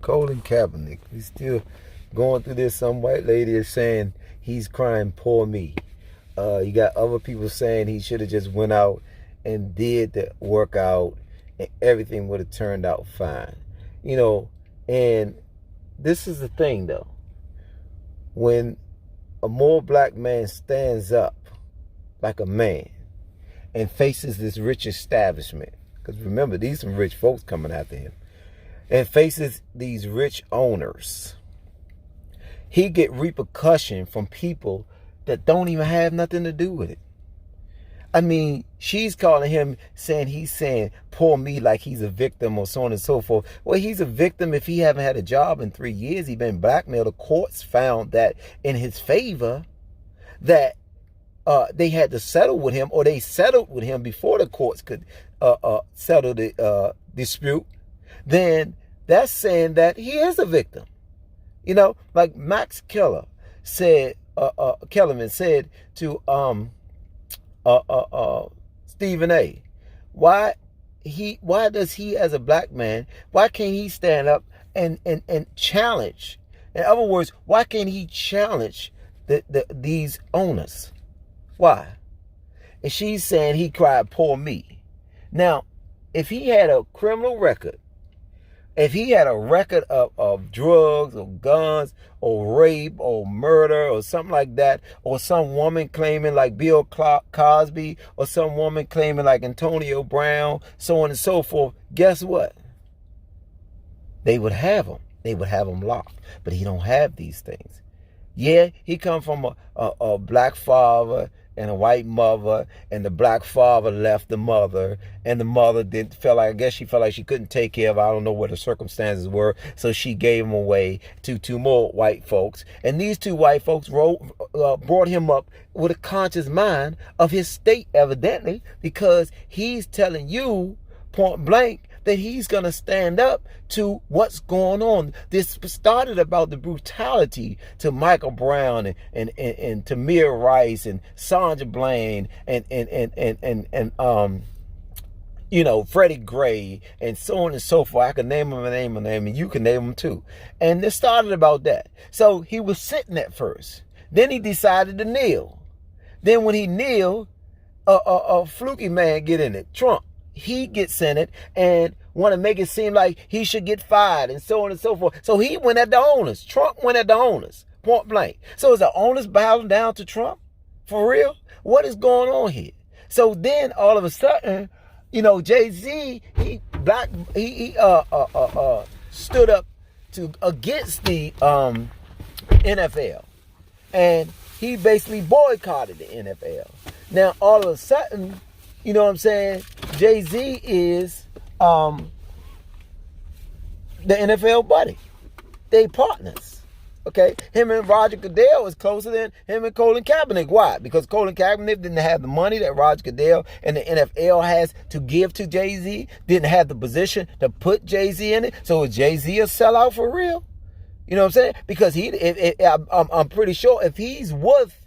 Colin Kaepernick. He's still going through this. Some white lady is saying he's crying, poor me. You got other people saying he should have just went out and did the workout and everything would have turned out fine. And this is the thing though. When a more black man stands up like a man and faces this rich establishment, because remember, these some rich folks coming after him, and faces these rich owners, he get repercussion from people that don't even have nothing to do with it. I mean, she's calling him, he's saying, poor me, like he's a victim or so on and so forth. Well, he's a victim if he haven't had a job in 3 years. He's been blackmailed. The courts found that in his favor that they had to settle with him, or they settled with him before the courts could settle the dispute. Then that's saying that he is a victim. Like Max Kellerman said to Stephen A. Why does he, as a black man, why can't he stand up and challenge? In other words, why can't he challenge these owners? Why? And she's saying he cried, poor me. Now, if he had a criminal record, if he had a record of drugs or guns or rape or murder or something like that, or some woman claiming like Bill Cosby, or some woman claiming like Antonio Brown, so on and so forth, guess what? They would have him. They would have him locked. But he don't have these things. Yeah, he come from a black father and a white mother, and the black father left the mother, and the mother I guess she felt like she couldn't take care of, I don't know what the circumstances were, so she gave him away to two more white folks. And these two white folks brought him up with a conscious mind of his state, evidently, because he's telling you point blank that he's going to stand up to what's going on. This started about the brutality to Michael Brown and Tamir Rice and Sandra Bland and Freddie Gray and so on and so forth. I can name them and you can name them too. And this started about that. So he was sitting at first. Then he decided to kneel. Then when he kneeled, a fluky man get in it, Trump. He gets in it and want to make it seem like he should get fired and so on and so forth. So he went at the owners. Trump went at the owners, point blank. So is the owners bowing down to Trump? For real? What is going on here? So then all of a sudden, Jay-Z, he stood up against the NFL. And he basically boycotted the NFL. Now all of a sudden, you know what I'm saying, Jay-Z is the NFL buddy. They partners. Okay? Him and Roger Goodell is closer than him and Colin Kaepernick. Why? Because Colin Kaepernick didn't have the money that Roger Goodell and the NFL has to give to Jay-Z. Didn't have the position to put Jay-Z in it. So is Jay-Z a sellout for real? You know what I'm saying? Because I'm pretty sure if he's worth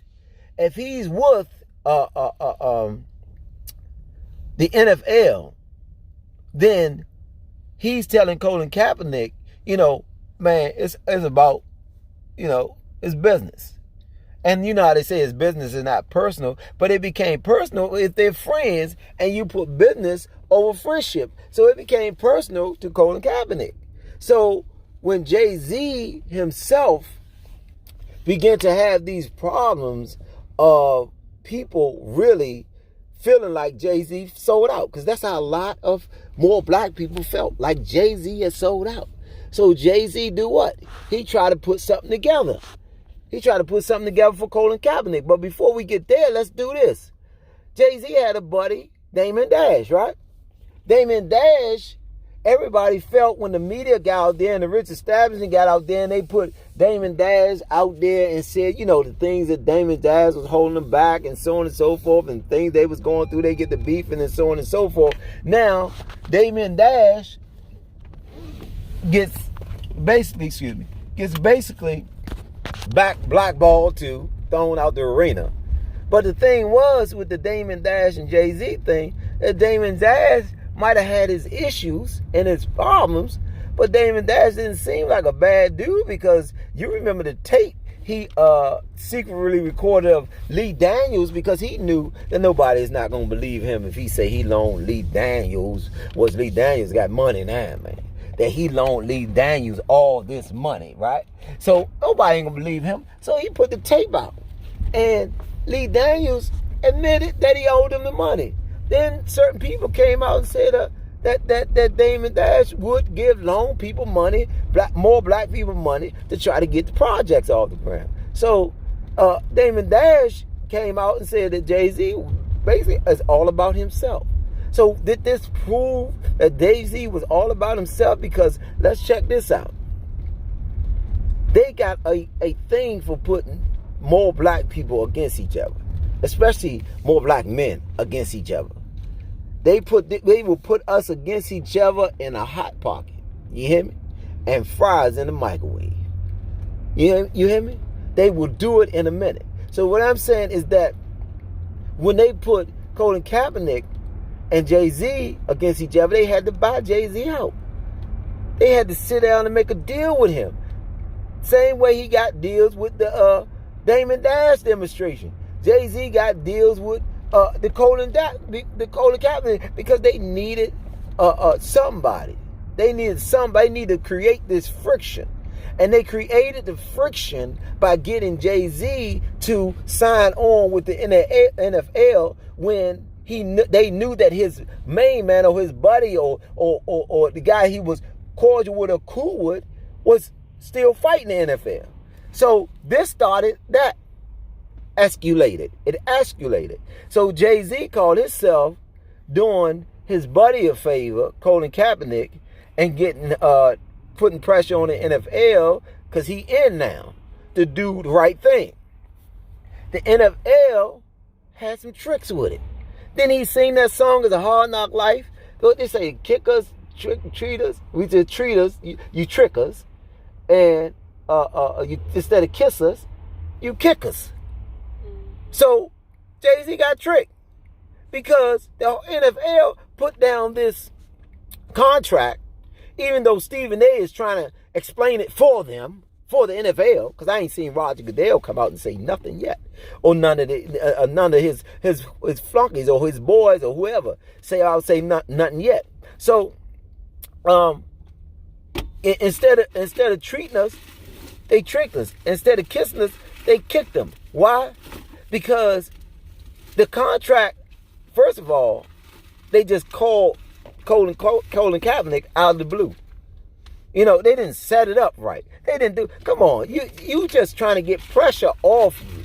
the NFL, then he's telling Colin Kaepernick, man, it's about, it's business. And you know how they say it's business is not personal, but it became personal if they're friends and you put business over friendship. So it became personal to Colin Kaepernick. So when Jay-Z himself began to have these problems of people really feeling like Jay-Z sold out, because that's how a lot of more black people felt, like Jay-Z had sold out. So Jay-Z do what? He tried to put something together. He tried to put something together for Colin Kaepernick. But before we get there, let's do this. Jay-Z had a buddy, Damon Dash, right? Damon Dash, everybody felt when the media got out there and the rich establishment got out there and they put Damon Dash out there and said, the things that Damon Dash was holding them back and so on and so forth, and things they was going through, they get the beefing and so on and so forth. Now, Damon Dash gets basically blackballed to thrown out the arena. But the thing was with the Damon Dash and Jay-Z thing, that Damon Dash might have had his issues and his problems, But Damon Dash didn't seem like a bad dude, because you remember the tape he secretly recorded of Lee Daniels, because he knew that nobody is not going to believe him if he say he loaned Lee Daniels. Lee Daniels got money now, man. That he loaned Lee Daniels all this money, right? So nobody ain't going to believe him. So he put the tape out. And Lee Daniels admitted that he owed him the money. Then certain people came out and said that Damon Dash would loan people money, more black people money, to try to get the projects off the ground. So Damon Dash came out and said that Jay-Z basically is all about himself. So did this prove that Jay-Z was all about himself? Because let's check this out. They got a thing for putting more black people against each other, especially more black men against each other. They will put us against each other in a hot pocket. You hear me? And fries in the microwave. You hear me? They will do it in a minute. So what I'm saying is that when they put Colin Kaepernick and Jay-Z against each other, they had to buy Jay-Z out. They had to sit down and make a deal with him. Same way he got deals with the Damon Dash demonstration. Jay-Z got deals with the Colin Kaepernick, because they needed somebody. They needed to create this friction. And they created the friction by getting Jay-Z to sign on with the NFL when they knew that his main man, or his buddy, or the guy he was cordial with or cool with, was still fighting the NFL. So this started that. It escalated. So Jay-Z called himself doing his buddy a favor, Colin Kaepernick, and getting putting pressure on the NFL, because he in now to do the right thing. The NFL had some tricks with it. Then he sing that song as a Hard Knock Life. What they say, kick us, treat us. We just treat us, you trick us, and you, instead of kiss us, you kick us. So Jay-Z got tricked, because the NFL put down this contract, even though Stephen A is trying to explain it for them, for the NFL, because I ain't seen Roger Goodell come out and say nothing yet, or none of his flunkies or his boys or whoever say nothing yet. So instead of treating us, they tricked us. Instead of kissing us, they kicked them. Why? Because the contract, first of all, they just called Colin Kaepernick out of the blue. You know, they didn't set it up right. They didn't do, come on, you just trying to get pressure off you.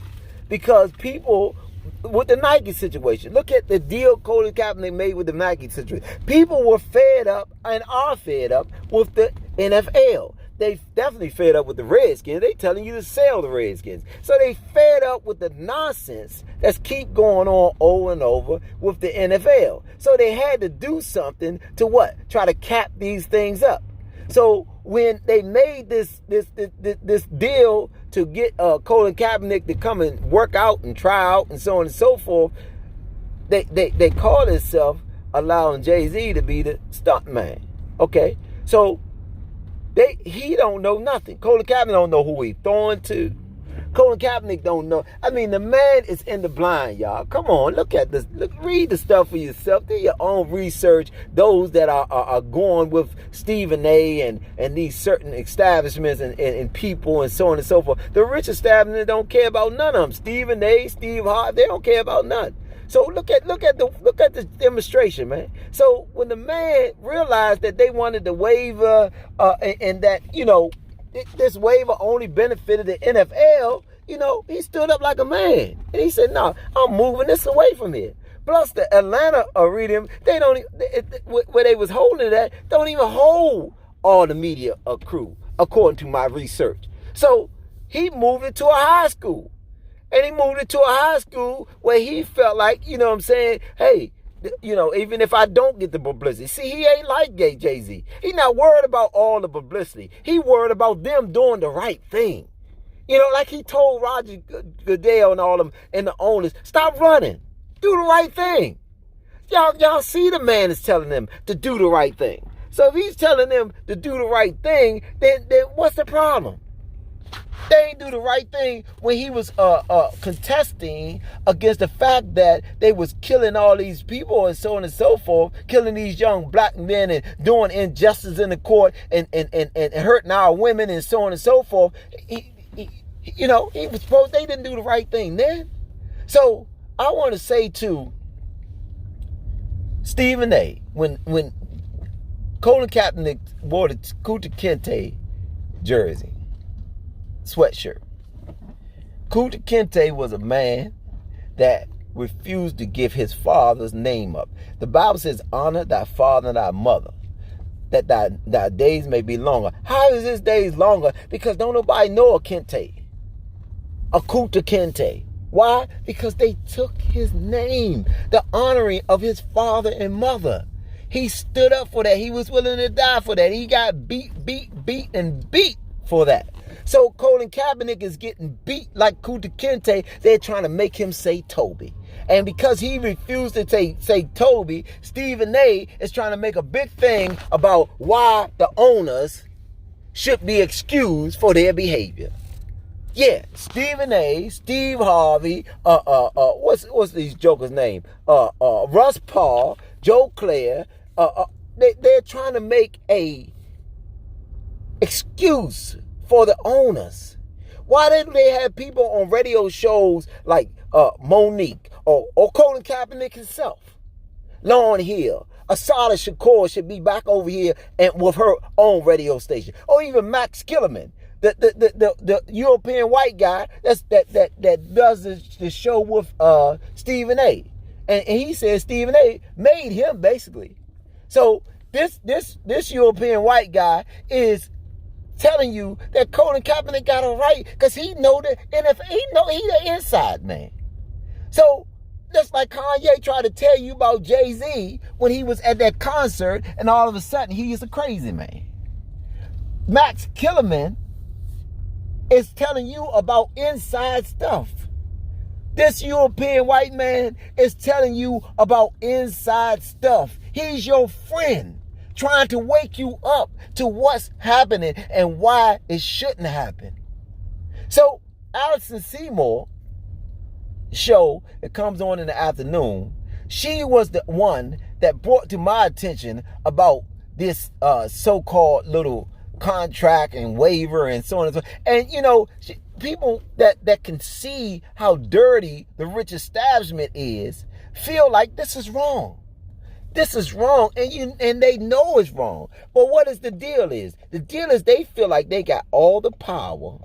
Because people, with the Nike situation, look at the deal Colin Kaepernick made with the Nike situation. People were fed up and are fed up with the NFL. They definitely fed up with the Redskins. They telling you to sell the Redskins. So they fed up with the nonsense that's keep going on over and over with the NFL. So they had to do something to what? Try to cap these things up. So when they made this deal to get Colin Kaepernick to come and work out and try out and so on and so forth, they called themselves allowing Jay-Z to be the stunt man. Okay, so he don't know nothing. Colin Kaepernick don't know who he throwing to. Colin Kaepernick don't know. I mean, the man is in the blind, y'all. Come on, look at this. Read the stuff for yourself. Do your own research. Those that are going with Stephen A. and these certain establishments and people and so on and so forth. The rich establishment don't care about none of them. Stephen A., Steve Harvey, they don't care about none. So look at the demonstration, man. So when the man realized that they wanted the waiver and that, you know, this waiver only benefited the NFL, you know, he stood up like a man. And he said, no, I'm moving this away from here. Plus the Atlanta arena, where they was holding it at, don't even hold all the media crew, according to my research. So he moved it to a high school. And he moved it to a high school where he felt like, you know what I'm saying, hey, you know, even if I don't get the publicity. See, he ain't like Jay-Z. He not worried about all the publicity. He worried about them doing the right thing. You know, like he told Roger Goodell and all them and the owners, stop running. Do the right thing. Y'all see the man is telling them to do the right thing. So if he's telling them to do the right thing, then what's the problem? They ain't do the right thing when he was contesting against the fact that they was killing all these people and so on and so forth, killing these young black men and doing injustice in the court and hurting our women and so on and so forth. He was supposed, they didn't do the right thing then. So I want to say to Stephen A, when Colin Kaepernick wore the Kunta Kinte jersey, sweatshirt. Kunta Kinte was a man that refused to give his father's name up. The Bible says, honor thy father and thy mother, that thy days may be longer. How is his days longer? Because don't nobody know a Kinte, a Kunta Kinte. Why? Because they took his name, the honoring of his father and mother. He stood up for that. He was willing to die for that. He got beat for that. So Colin Kaepernick is getting beat like Kunta Kinte. They're trying to make him say Toby. And because he refused to say Toby, Stephen A is trying to make a big thing about why the owners should be excused for their behavior. Yeah, Stephen A, Steve Harvey, what's these jokers' name? Russ Paul, Joe Claire. They're trying to make a excuse for the owners. Why didn't they have people on radio shows like Monique or Colin Kaepernick himself? Lauryn Hill, Asada Shakur should be back over here and with her own radio station, or even Max Killerman, the European white guy that does the show with Stephen A. And he says Stephen A made him basically. So this European white guy is telling you that Colin Kaepernick got it right because he know the NFL. He know he the inside man. So just like Kanye tried to tell you about Jay-Z when he was at that concert, and all of a sudden he is a crazy man. Max Killerman is telling you about inside stuff. This European white man is telling you about inside stuff. He's your friend, trying to wake you up to what's happening and why it shouldn't happen. So Alison Seymour show that comes on in the afternoon, she was the one that brought to my attention about this so-called little contract and waiver and so on and so on. And people that can see how dirty the rich establishment is feel like this is wrong. This is wrong, and they know it's wrong. But what is the deal is? The deal is they feel like they got all the power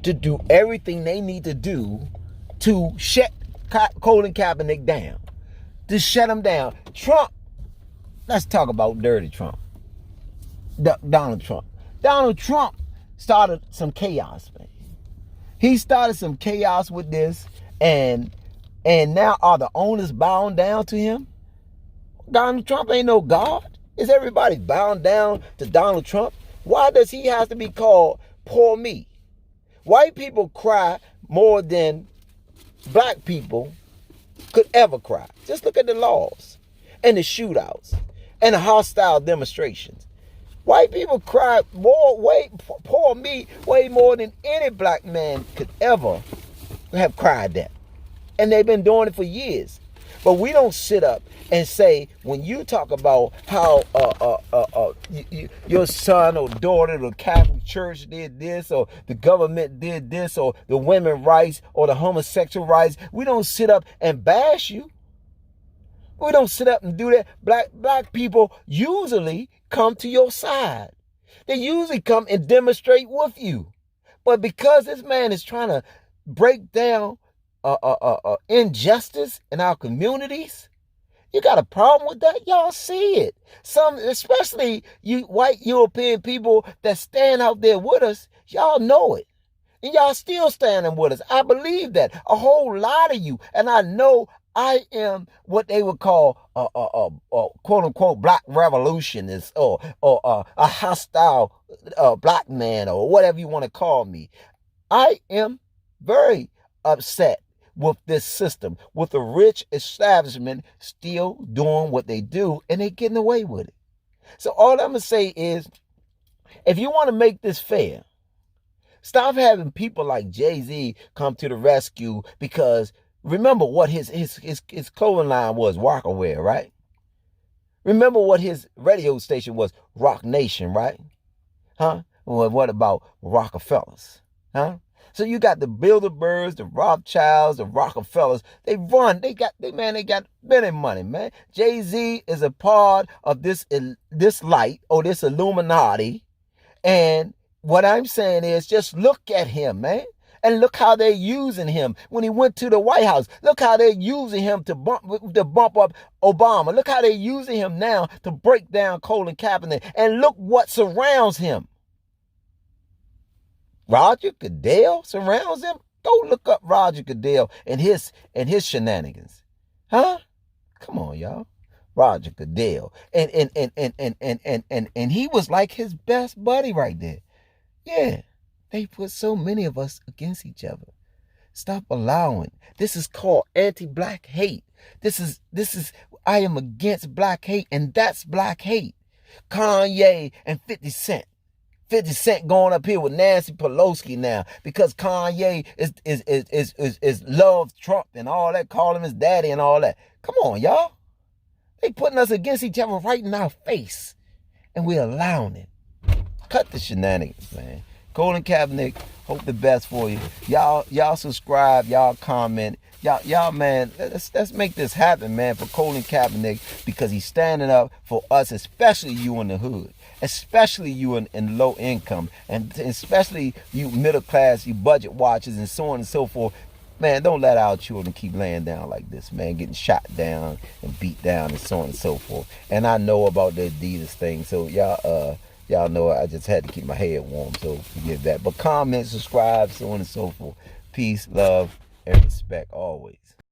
to do everything they need to do to shut Colin Kaepernick down. To shut him down. Trump, let's talk about dirty Trump. Donald Trump. Donald Trump started some chaos, man. He started some chaos with this, and now are the owners bound down to him? Donald Trump ain't no God. Is everybody bound down to Donald Trump? Why does he have to be called poor me? White people cry more than black people could ever cry. Just look at the laws and the shootouts and the hostile demonstrations. White people cry poor me way more than any black man could ever have cried that. And they've been doing it for years. But we don't sit up and say, when you talk about how your son or daughter, the Catholic Church did this, or the government did this, or the women's rights, or the homosexual rights, we don't sit up and bash you. We don't sit up and do that. Black people usually come to your side. They usually come and demonstrate with you. But because this man is trying to break down injustice in our communities, you got a problem with that? Y'all see it. Some, especially you white European people that stand out there with us, y'all know it. And y'all still standing with us. I believe that. A whole lot of you. And I know I am what they would call quote unquote black revolutionist, or a hostile black man, or whatever you want to call me. I am very upset with this system, with the rich establishment still doing what they do, and they getting away with it. So all I'm going to say is, if you want to make this fair, stop having people like Jay-Z come to the rescue, because remember what his clothing line was, Rockaware, right? Remember what his radio station was, Rock Nation, right? Huh? Well, what about Rockefellers? Huh? So you got the Bilderbergs, the Rothschilds, the Rockefellers. They got many money, man. Jay-Z is a part of this light, or this Illuminati. And what I'm saying is, just look at him, man. And look how they're using him when he went to the White House. Look how they're using him to bump up Obama. Look how they're using him now to break down Colin Kaepernick. And look what surrounds him. Roger Goodell surrounds him. Go look up Roger Goodell and his shenanigans. Huh? Come on, y'all. Roger Goodell. And he was like his best buddy right there. Yeah. They put so many of us against each other. Stop allowing. This is called anti-black hate. This is I am against black hate, and that's black hate. Kanye and 50 Cent. 50 Cent going up here with Nancy Pelosi now because Kanye is love Trump and all that, call him his daddy and all that. Come on, y'all. They putting us against each other right in our face, and we're allowing it. Cut the shenanigans, man. Colin Kaepernick, hope the best for you. Y'all subscribe, y'all comment. Y'all, man, let's make this happen, man, for Colin Kaepernick, because he's standing up for us, especially you in the hood, especially you in low income, and especially you middle class, you budget watchers, and so on and so forth. Man, don't let our children keep laying down like this, man, getting shot down and beat down and so on and so forth. And I know about the Adidas thing, so y'all know I just had to keep my head warm, so forgive that. But comment, subscribe, so on and so forth. Peace, love, and respect always.